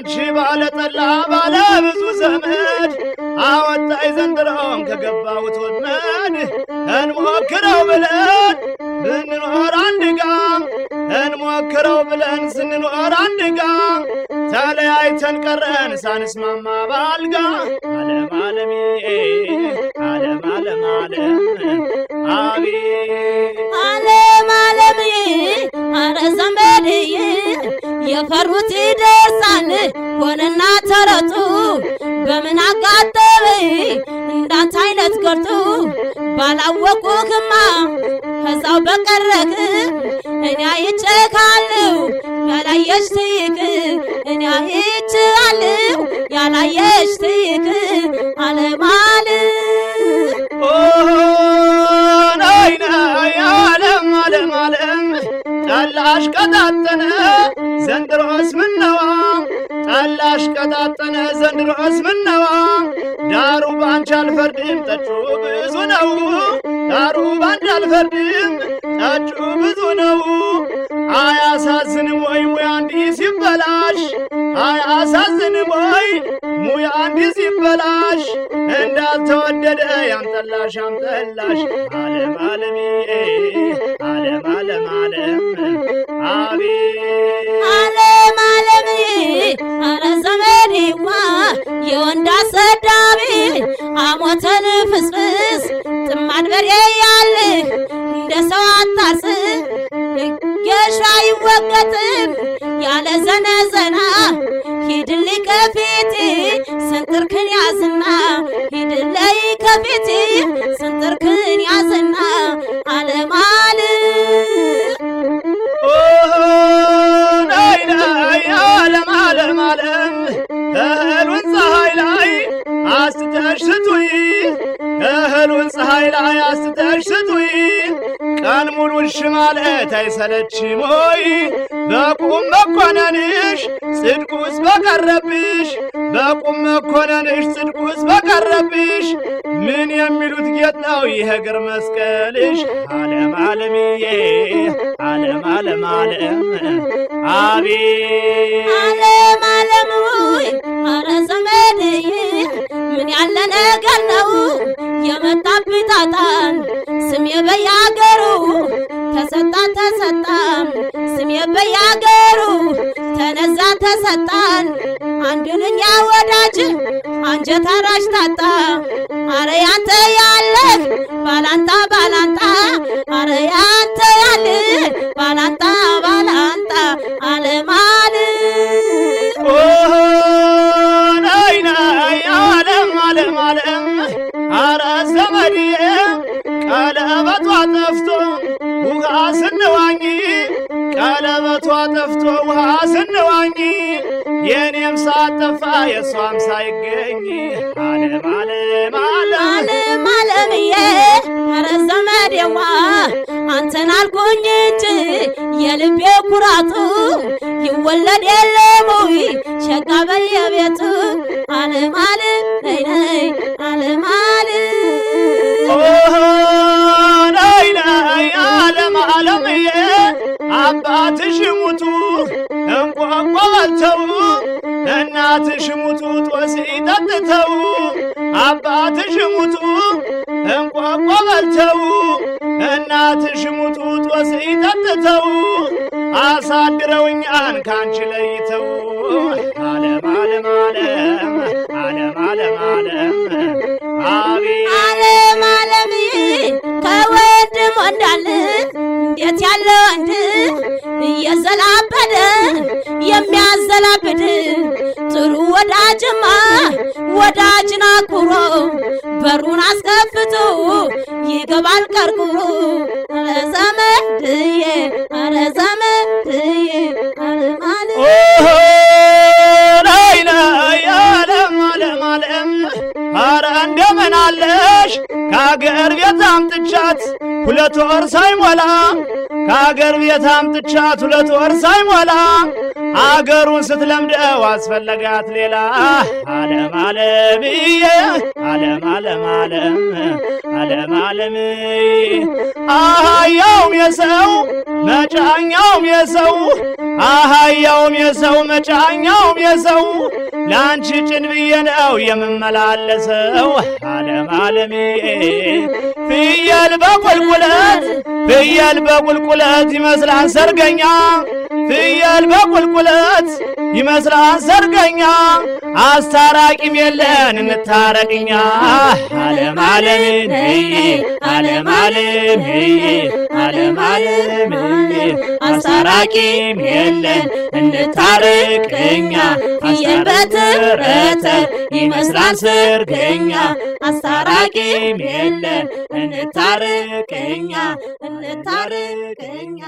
አንቺ ባለ ጠላ ባለ ብዙ ዘመድ አወጣይ ዘንድሮም ከገባሁት ወጥመድ እንሞክረው ብለን ብንኖር አንድ ጋ እንሞክረው ብለን ስንኖር አንድ ጋ ተለያይተን ቀረን ሳንስማማ ባልጋ ዓለም ዓለምዬ ዓለም ዓለም ዓለም አቤት ዓለም ዓለምዬ አረ ዘመድዬ የፈሩት ይደርሳል ሆነና ተረቱ በምን አጋጠመኝ እንዳንተ አይነት ገርቱ ባላወቁህማ ከዛው በቀረክ እኔ አይቼካለሁ ያላየሽ ትይክ እኔ አይቼካለሁ ያላየሽ ትይክ ዓለም ዓለም ዓለም ዓለም ጠላሽ ቀጣጠነ ዘንድሮስ ምነዋ ጠላሽ ቀጣጠነ ዘንድሮስ ምነዋ ዳሩ ባንቺ አልፈርድም ጠጩ ብዙ ነው ዳሩ ባንቺ አልፈርድም ጠጩ ብዙ ነው አያሳዝንም ወይ ሙያ እንዲህ ሲበላሽ አያሳዝንም ወይ ሙያ እንዲህ ሲበላሽ እንዳልተወደደ ያምጠላሽ ያምጠላሽ ዓለም ዓለምዬ ዓለም ዓለም ዓለም አቤት ዓለም ዓለምዬ አረ ዘመዴዋ የወንድ አሰዳቢ አሞተን ፍስፍስ ጥማድ በሬ ያልህ እንደ ሰው አታርስ የሻ አይወቀጥም ያለ ዘነዘና ሂድልኝ ከፊቴ ስንጥርክን ያዝና ሂድልኝ ከፊቴ ስንጥርክን ያዝና ዓለም ዓለም ዓለም እህሉን ፀሐይ ላይ አስተሽ ስጡይ እህሉን ፀሐይ ላይ አስተሽ ስጡይ ቀን ሙሉ እሺ ማለት አይሰለችም ወይ በቁም መኮነንሽ ጽድቁስ በቀረብሽ በቁም መኮነንሽ ጽድቁስ በቀረብሽ ምን የሚሉት ጌጥ ነው ይህ እግር መስቀልሽ ዓለም ዓለምዬ ዓለም ዓለም ዓለም አቤት ዓለም ዓለም ወይ አረ ዘመድዬ ምን ያለ ነገር ነው የመጣብኝ ጣጣን ስሜ በያገሩ ተሰጣን ተሰጣን ስሜ በያገሩ ተነዛ ተሰጣን አንድንኛ ወዳጅ አንጀት አራሽ ታጣ አረ ያንተ ያለህ ባላንጣ ባላንጣ አረ ያንተ ያለህ ባላንጣ ባላንጣ ዓለም ዓለም ዓለም አረ ዘመድዬ ቀለበቷ ጠፍቶ ውሃ ስንዋኝ ቀለበቷ ጠፍቶ ውሃ ስንዋኝ የኔም ሳጠፋ የሷም ሳይገኝ ዓለም ዓለም ዓለም ዓለምዬ አረ ዘመዴዋ አንተን አልኩኝ እንጂ የልቤ ኩራቱ ይወለድ የለም ወይ ሸጋ በየቤቱ ዓለም ዓለም ነይ ዓለም ዓለም ዓለምዬ አባትሽ ሙቱ እንቋቋ በልተው እናትሽ ሙቱ ጦስ ጠጥተው አባትሽ ሙቱ እንቋቋ በልተው እናትሽ ሙቱ ጦስ ጠጥተው አሳድረውኛን ካንቺ ለይተው ዓለም ዓለም ዓለም ዓለም ዓለም ዓለም አቤት ዓለም ዓለምዬ ከወንድም ወንዳለ እንዴት ያለ ወንድ እየዘላበደ የሚያዘላብድ ጥሩ ወዳጅማ ወዳጅን አኩሮ በሩን አስከፍቶ ይገባል ቀርቁሮ አረ ዘመድዬ አረ ዘመድዬ ዓለም ዓለም አረ እንደምን አለሽ ከአገር ቤት አምጥቻት ሁለት ወር ሳይሞላ ከአገር ቤት አምጥቻት ሁለት ወር ሳይሞላ አገሩን ስትለምደው አስፈለጋት ሌላ ዓለም ዓለምዬ ዓለም ዓለም ዓለም ዓለም ዓለምዬ አህያውም የሰው መጫኛውም የሰው አህያውም የሰው መጫኛውም የሰው ላንቺ ጭን ብዬ ነው የምመላለሰው ዓለም ዓለምዬ ፍየል በቁልቁለት ይመስላል ሰርገኛ ፍየል በቁልቁለት ይመስላል ሰርገኛ አስታራቂም የለን እንታረቅኛ ዓለም ዓለምዬ ዓለም ዓለምዬ ዓለም ዓለምዬ አስታራቂም የለን እንታረቅኛ ፍየል በትረተ ይመስላል ሰርገኛ አስታራቂም የለን እንታረቅኛ እንታረቅኛ